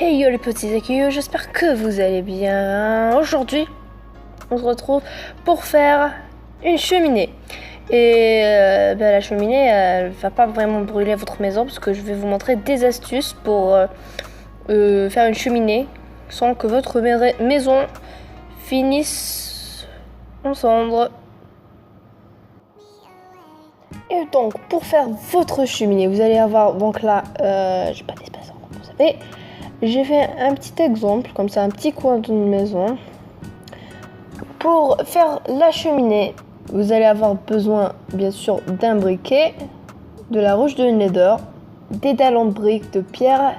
Hey yo les petits écuyeux, j'espère que vous allez bien. Aujourd'hui, on se retrouve pour faire une cheminée. Et la cheminée, elle va pas vraiment brûler votre maison parce que je vais vous montrer des astuces pour faire une cheminée sans que votre maison finisse en cendres. Et donc, pour faire votre cheminée, vous allez avoir donc là, j'ai pas d'espace, comme vous savez. J'ai fait un petit exemple, comme ça, un petit coin d'une maison. Pour faire la cheminée, vous allez avoir besoin, bien sûr, d'un briquet, de la roche de nether, des dallons de briques de pierre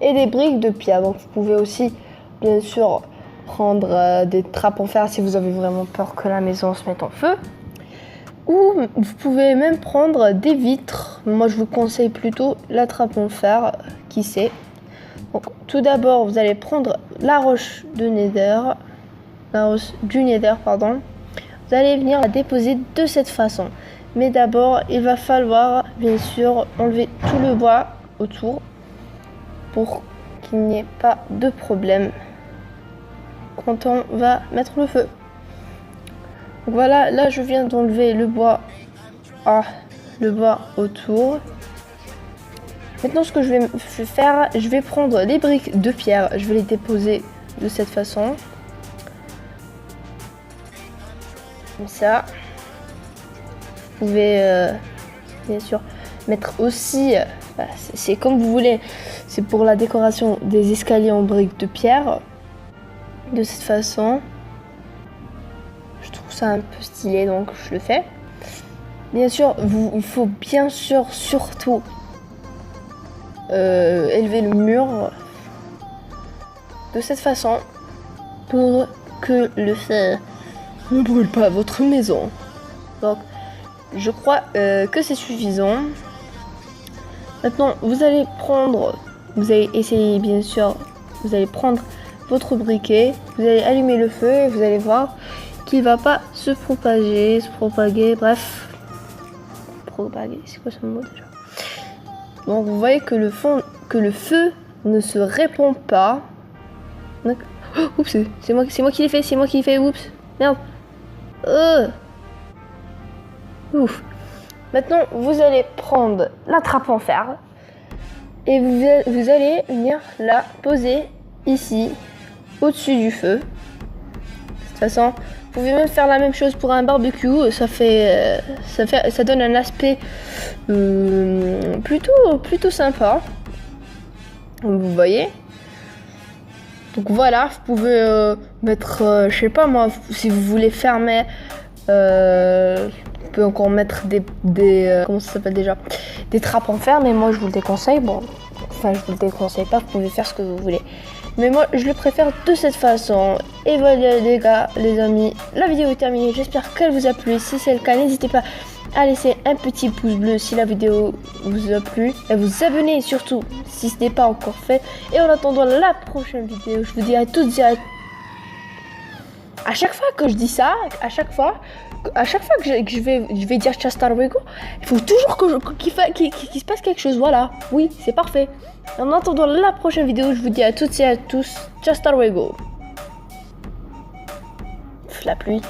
et des briques de pierre. Donc, vous pouvez aussi, bien sûr, prendre des trappes en fer si vous avez vraiment peur que la maison se mette en feu. Ou vous pouvez même prendre des vitres. Moi, je vous conseille plutôt la trappe en fer, qui sait. Donc, tout d'abord, vous allez prendre la roche de nether, du nether, pardon. Vous allez venir la déposer de cette façon. Mais d'abord, il va falloir, bien sûr, enlever tout le bois autour pour qu'il n'y ait pas de problème quand on va mettre le feu. Donc voilà, là, je viens d'enlever le bois autour. Maintenant, ce que je vais faire, je vais prendre les briques de pierre, je vais les déposer de cette façon. Comme ça. Vous pouvez, bien sûr, mettre aussi, c'est comme vous voulez, c'est pour la décoration des escaliers en briques de pierre. De cette façon. Je trouve ça un peu stylé, donc je le fais. Bien sûr, il faut bien sûr, surtout, élever le mur de cette façon pour que le feu ne brûle pas votre maison. Donc je crois que c'est suffisant. Maintenant vous allez essayer, bien sûr, vous allez prendre votre briquet, vous allez allumer le feu et vous allez voir qu'il va pas se propager, bref, c'est quoi ce mot déjà? Donc vous voyez que le feu ne se répand pas. Donc, oups, c'est moi qui l'ai fait, oups, merde. Ouf. Maintenant vous allez prendre la trappe en fer et vous allez venir la poser ici, au-dessus du feu. De toute façon, vous pouvez même faire la même chose pour un barbecue. Ça donne un aspect plutôt sympa. Vous voyez. Donc voilà, vous pouvez mettre, je sais pas moi, si vous voulez fermer, vous pouvez encore mettre des comment ça s'appelle déjà, des trappes en fer, mais moi je vous le déconseille. Bon, enfin je vous le déconseille pas, vous pouvez faire ce que vous voulez. Mais moi, je le préfère de cette façon. Et voilà les gars, les amis, la vidéo est terminée. J'espère qu'elle vous a plu. Si c'est le cas, n'hésitez pas à laisser un petit pouce bleu si la vidéo vous a plu. Et vous abonner surtout si ce n'est pas encore fait. Et en attendant la prochaine vidéo, je vous dis à toutes et à chaque fois que je dis ça, à chaque fois que je vais dire Chastar Wego, il faut toujours qu'il se passe quelque chose. Voilà, oui, c'est parfait. En attendant la prochaine vidéo, je vous dis à toutes et à tous, Chastar Wego. La pluie.